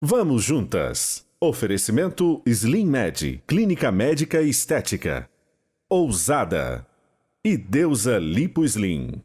Vamos juntas. Oferecimento Slim Med, Clínica Médica e Estética. Ousada. E Deusa Lipo Slim.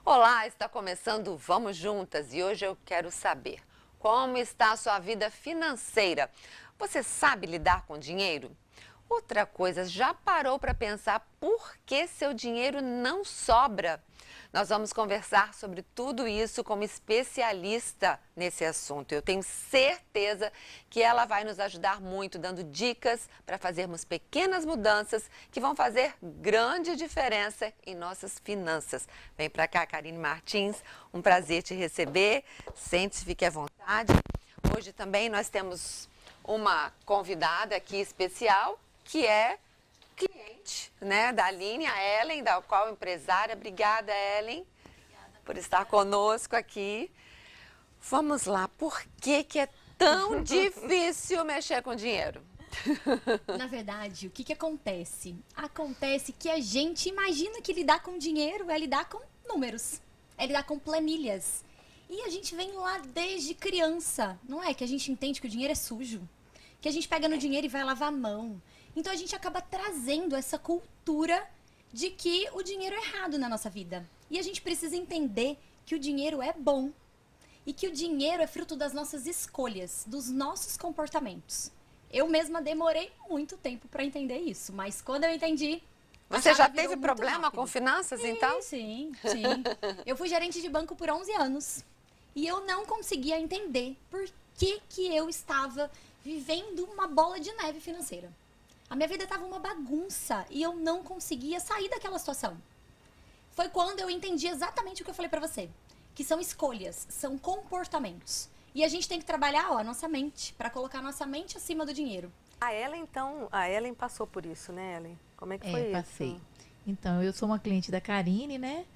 Olá, está começando Vamos Juntas e hoje eu quero saber como está a sua vida financeira. Você sabe lidar com dinheiro? Outra coisa, já parou para pensar por que seu dinheiro não sobra? Nós vamos conversar sobre tudo isso com uma especialista nesse assunto. Eu tenho certeza que ela vai nos ajudar muito, dando dicas para fazermos pequenas mudanças que vão fazer grande diferença em nossas finanças. Vem para cá, Karine Martins, um prazer te receber. Sente-se, fique à vontade. Hoje também nós temos uma convidada aqui especial, que é cliente, né, da Aline, a Ellen, da qual empresária. Obrigada, Ellen, por estar conosco aqui. Vamos lá, por que é tão difícil mexer com dinheiro? Na verdade, o que acontece? Acontece que a gente imagina que lidar com dinheiro é lidar com números, é lidar com planilhas. E a gente vem lá desde criança, não é? Que a gente entende que o dinheiro é sujo, que a gente pega no dinheiro e vai lavar a mão. Então a gente acaba trazendo essa cultura de que o dinheiro é errado na nossa vida. E a gente precisa entender que o dinheiro é bom. E que o dinheiro é fruto das nossas escolhas, dos nossos comportamentos. Eu mesma demorei muito tempo para entender isso, mas quando eu entendi... Você já teve problema com finanças, então? Sim. Eu fui gerente de banco por 11 anos. E eu não conseguia entender por que eu estava vivendo uma bola de neve financeira. A minha vida estava uma bagunça e eu não conseguia sair daquela situação. Foi quando eu entendi exatamente o que eu falei pra você. Que são escolhas, são comportamentos. E a gente tem que trabalhar a nossa mente, para colocar a nossa mente acima do dinheiro. A Ellen passou por isso, né, Ellen? Como é que foi isso? Passei. Então, eu sou uma cliente da Karine, né?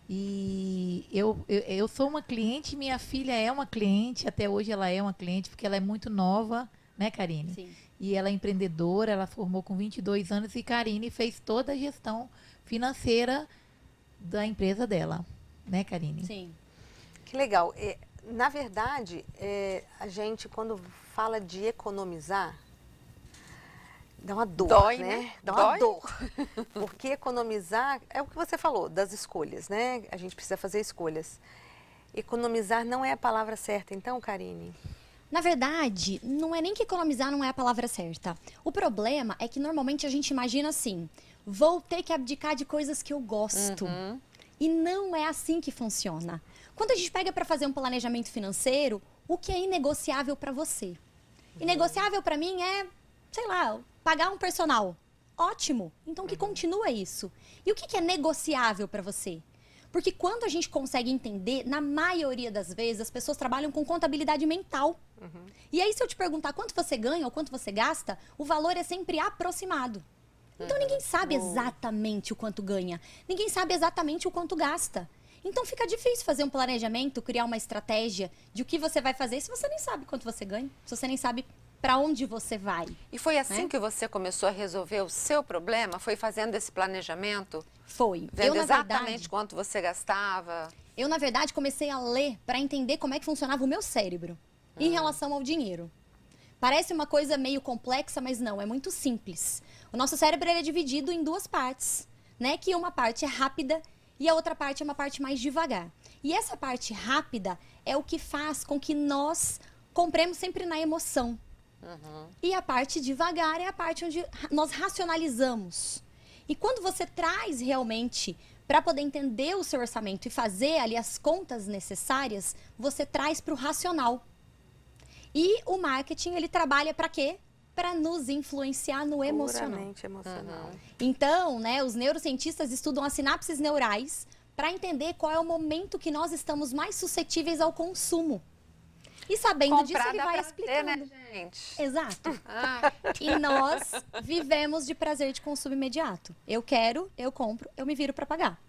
E eu sou uma cliente, minha filha é uma cliente, até hoje ela é uma cliente, porque ela é muito nova, né, Karine? Sim. E ela é empreendedora, ela formou com 22 anos e Karine fez toda a gestão financeira da empresa dela, né, Karine? Sim. Que legal. Na verdade, a gente, quando fala de economizar, dá uma dor, Dói, né? Dá Dói? uma dor. Porque economizar é o que você falou, das escolhas, né? A gente precisa fazer escolhas. Economizar não é a palavra certa, então, Karine? Na verdade, não é nem que economizar não é a palavra certa. O problema é que normalmente a gente imagina assim, vou ter que abdicar de coisas que eu gosto. E não é assim que funciona. Quando a gente pega para fazer um planejamento financeiro, o que é inegociável para você? Inegociável para mim é, sei lá, pagar um personal. Ótimo, então que continua isso. E o que é negociável para você? Porque quando a gente consegue entender, na maioria das vezes, as pessoas trabalham com contabilidade mental. E aí, se eu te perguntar quanto você ganha ou quanto você gasta, o valor é sempre aproximado. Então, ninguém sabe exatamente o quanto ganha. Ninguém sabe exatamente o quanto gasta. Então, fica difícil fazer um planejamento, criar uma estratégia de o que você vai fazer se você nem sabe quanto você ganha, se você nem sabe para onde você vai. E foi assim que você começou a resolver o seu problema? Foi fazendo esse planejamento? Foi. Vendo exatamente quanto você gastava? Eu, na verdade, comecei a ler para entender como é que funcionava o meu cérebro em relação ao dinheiro. Parece uma coisa meio complexa, mas não, é muito simples. O nosso cérebro ele é dividido em duas partes, né? Que uma parte é rápida e a outra parte é uma parte mais devagar. E essa parte rápida é o que faz com que nós compremos sempre na emoção. E a parte devagar é a parte onde nós racionalizamos. E quando você traz realmente para poder entender o seu orçamento e fazer ali as contas necessárias, você traz para o racional. E o marketing, ele trabalha para quê? Para nos influenciar no emocional. Puramente emocional. Então, né, os neurocientistas estudam as sinapses neurais para entender qual é o momento que nós estamos mais suscetíveis ao consumo. E sabendo disso, ele vai explicando. Né, gente? Exato. E nós vivemos de prazer de consumo imediato. Eu quero, eu compro, eu me viro para pagar.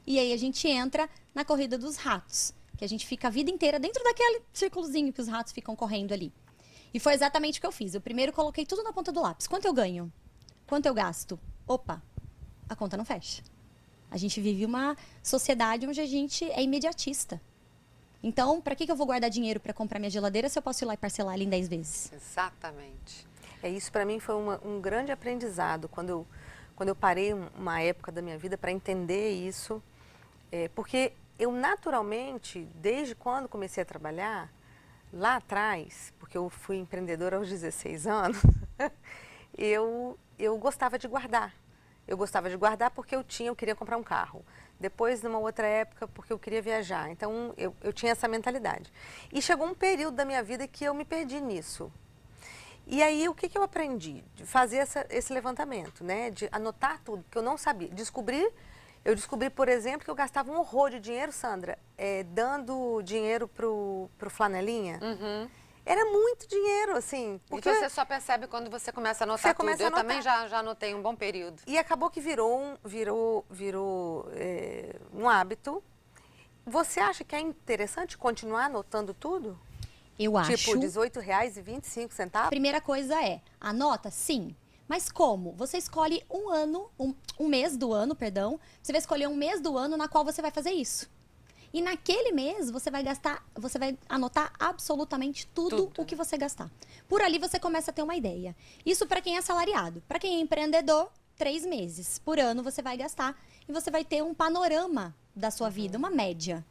E aí a gente entra na corrida dos ratos, que a gente fica a vida inteira dentro daquele círculozinho que os ratos ficam correndo ali. E foi exatamente o que eu fiz. Eu primeiro coloquei tudo na ponta do lápis. Quanto eu ganho? Quanto eu gasto? Opa, a conta não fecha. A gente vive uma sociedade onde a gente é imediatista. Então, para que eu vou guardar dinheiro para comprar minha geladeira se eu posso ir lá e parcelar ela em 10 vezes? Exatamente. Isso para mim foi um grande aprendizado quando eu parei uma época da minha vida para entender isso, porque eu naturalmente, desde quando comecei a trabalhar, lá atrás, porque eu fui empreendedora aos 16 anos, eu gostava de guardar. Eu gostava de guardar porque eu queria comprar um carro. Depois, numa outra época, porque eu queria viajar. Então, eu tinha essa mentalidade. E chegou um período da minha vida que eu me perdi nisso. E aí, o que eu aprendi? De fazer esse levantamento, né? De anotar tudo, que eu não sabia. Eu descobri, por exemplo, que eu gastava um horror de dinheiro, Sandra, dando dinheiro pro Flanelinha. Uhum. Era muito dinheiro, assim. Porque você só percebe quando você começa a anotar tudo. Eu também já anotei um bom período. E acabou que virou um hábito. Você acha que é interessante continuar anotando tudo? Eu acho. Tipo, R$18,25? Primeira coisa anota, sim. Mas como? Você escolhe um mês do ano, perdão. Você vai escolher um mês do ano na qual você vai fazer isso. E naquele mês você vai anotar absolutamente tudo o que você gastar. Por ali você começa a ter uma ideia. Isso para quem é assalariado. Para quem é empreendedor, 3 meses. Por ano você vai gastar e você vai ter um panorama da sua vida, uma média.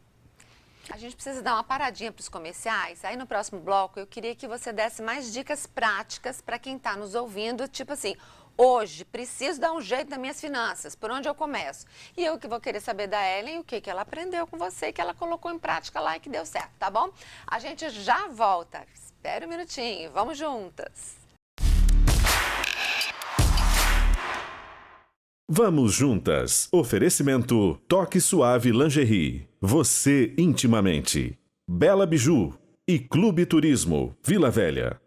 A gente precisa dar uma paradinha para os comerciais. Aí no próximo bloco eu queria que você desse mais dicas práticas para quem está nos ouvindo, tipo assim, hoje preciso dar um jeito nas minhas finanças, por onde eu começo? E eu que vou querer saber da Ellen o que ela aprendeu com você e que ela colocou em prática lá e que deu certo, tá bom? A gente já volta. Espera um minutinho, vamos juntas. Vamos juntas. Oferecimento Toque Suave Lingerie. Você intimamente. Bela Biju e Clube Turismo Vila Velha.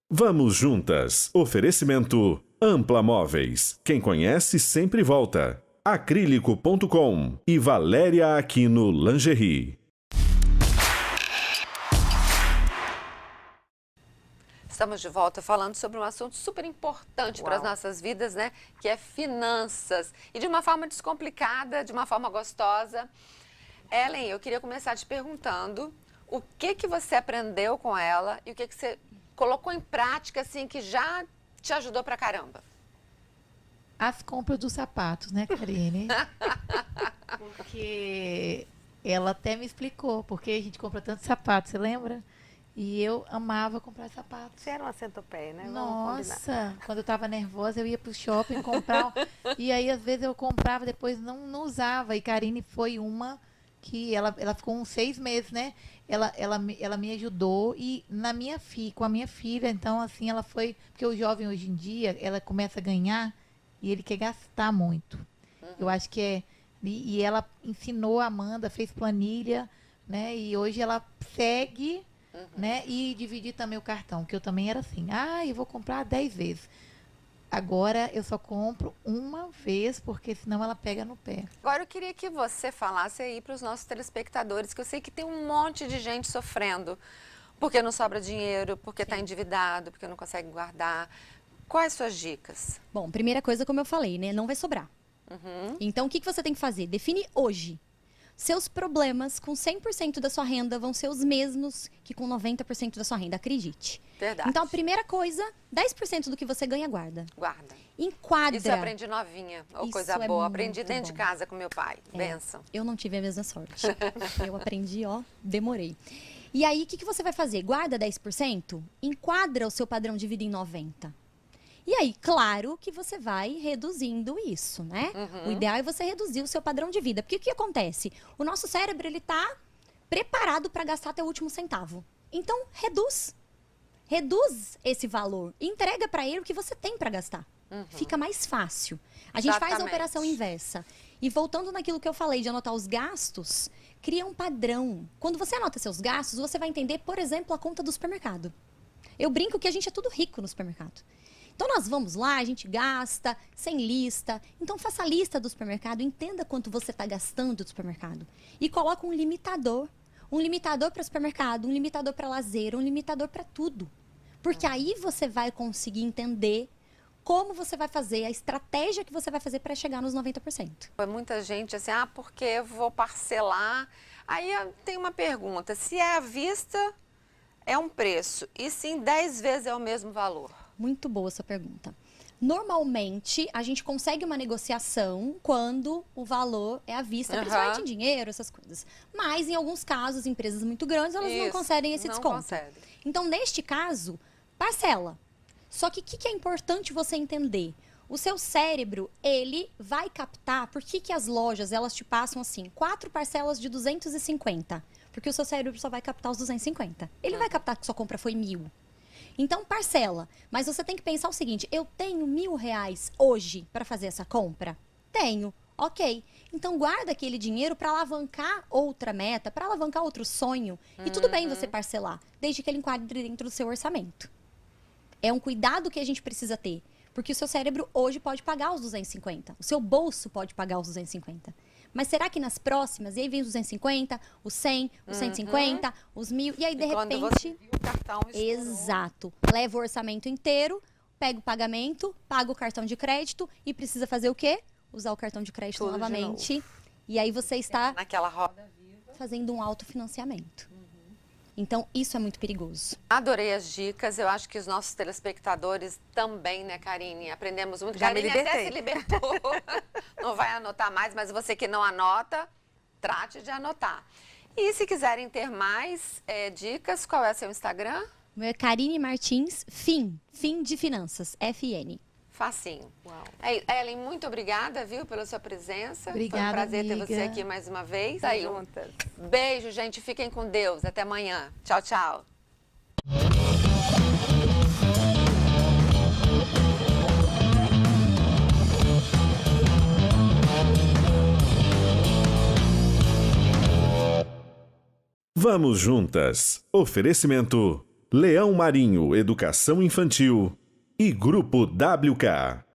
Vamos juntas. Oferecimento Ampla Móveis. Quem conhece sempre volta. Acrílico.com e Valéria Aquino Lingerie. Estamos de volta falando sobre um assunto super importante para as nossas vidas, né? Que é finanças. E de uma forma descomplicada, de uma forma gostosa. Ellen, eu queria começar te perguntando o que você aprendeu com ela e o que você colocou em prática, assim, que já te ajudou pra caramba. As compras dos sapatos, né, Karine? Porque ela até me explicou porque a gente compra tanto sapato, você lembra? E eu amava comprar sapatos. Você era uma centopeia, né? Nossa, quando eu tava nervosa, eu ia pro shopping comprar. E aí, às vezes, eu comprava, depois não usava. E Karine foi uma que ela ficou uns 6 meses, né? Ela me ajudou e com a minha filha, então, assim, ela foi... Porque o jovem, hoje em dia, ela começa a ganhar e ele quer gastar muito. Eu acho que é... E ela ensinou a Amanda, fez planilha, né? E hoje ela segue... né? E dividir também o cartão, que eu também era assim, eu vou comprar 10 vezes. Agora eu só compro uma vez, porque senão ela pega no pé. Agora eu queria que você falasse aí para os nossos telespectadores, que eu sei que tem um monte de gente sofrendo, porque não sobra dinheiro, porque está endividado, porque não consegue guardar. Quais suas dicas? Bom, primeira coisa, como eu falei, né? Não vai sobrar. Então, o que você tem que fazer? Define hoje. Seus problemas com 100% da sua renda vão ser os mesmos que com 90% da sua renda, acredite. Verdade. Então, a primeira coisa, 10% do que você ganha, guarda. Guarda. Enquadra. Isso eu aprendi novinha, ou coisa Isso é boa. Aprendi muito dentro de bom. casa com meu pai. Benção. Eu não tive a mesma sorte. Eu aprendi, demorei. E aí, o que você vai fazer? Guarda 10%, enquadra o seu padrão de vida em 90%. E aí, claro que você vai reduzindo isso, né? O ideal é você reduzir o seu padrão de vida. Porque o que acontece? O nosso cérebro, ele tá preparado para gastar até o último centavo. Então, reduz. Reduz esse valor. E entrega para ele o que você tem para gastar. Fica mais fácil. A gente faz a Exatamente. operação inversa. E voltando naquilo que eu falei de anotar os gastos, cria um padrão. Quando você anota seus gastos, você vai entender, por exemplo, a conta do supermercado. Eu brinco que a gente é tudo rico no supermercado. Então, nós vamos lá, a gente gasta, sem lista. Então, faça a lista do supermercado, entenda quanto você está gastando do supermercado. E coloca um limitador. Um limitador para supermercado, um limitador para lazer, um limitador para tudo. Porque aí você vai conseguir entender como você vai fazer, a estratégia que você vai fazer para chegar nos 90%. Muita gente assim, porque eu vou parcelar. Aí tem uma pergunta, se é à vista, é um preço, e se em 10 vezes é o mesmo valor? Muito boa essa pergunta. Normalmente, a gente consegue uma negociação quando o valor é à vista, principalmente em dinheiro, essas coisas. Mas, em alguns casos, empresas muito grandes, elas não concedem esse desconto. Concedem. Então, neste caso, parcela. Só que o que é importante você entender? O seu cérebro, ele vai captar... Por que as lojas, elas te passam assim, 4 parcelas de 250? Porque o seu cérebro só vai captar os 250. Ele vai captar que sua compra foi 1.000. Então, parcela. Mas você tem que pensar o seguinte, eu tenho R$1.000 hoje para fazer essa compra? Tenho. Ok. Então, guarda aquele dinheiro para alavancar outra meta, para alavancar outro sonho. E tudo bem você parcelar, desde que ele enquadre dentro do seu orçamento. É um cuidado que a gente precisa ter. Porque o seu cérebro hoje pode pagar os 250. O seu bolso pode pagar os 250. Mas será que nas próximas, e aí vem os 250, os 100, os 150, os 1.000, e aí de repente... Quando você viu o cartão estourou. Exato. Leva o orçamento inteiro, pega o pagamento, paga o cartão de crédito e precisa fazer o quê? Usar o cartão de crédito Tudo de novamente. E aí você está Naquela roda. fazendo um autofinanciamento. Então, isso é muito perigoso. Adorei as dicas, eu acho que os nossos telespectadores também, né, Karine? Aprendemos muito. Já me Karine até libertei. se libertou. Não vai anotar mais, mas você que não anota, trate de anotar. E se quiserem ter mais dicas, qual é seu Instagram? O meu é Karine Martins, FIN de Finanças, FN. Facinho. Uau. Ellen, muito obrigada, viu, pela sua presença. Obrigada, Foi um prazer ter amiga. você aqui mais uma vez. Aí, Juntas. beijo, gente. Fiquem com Deus. Até amanhã. Tchau, tchau. Vamos juntas. Oferecimento: Leão Marinho Educação Infantil e Grupo WK.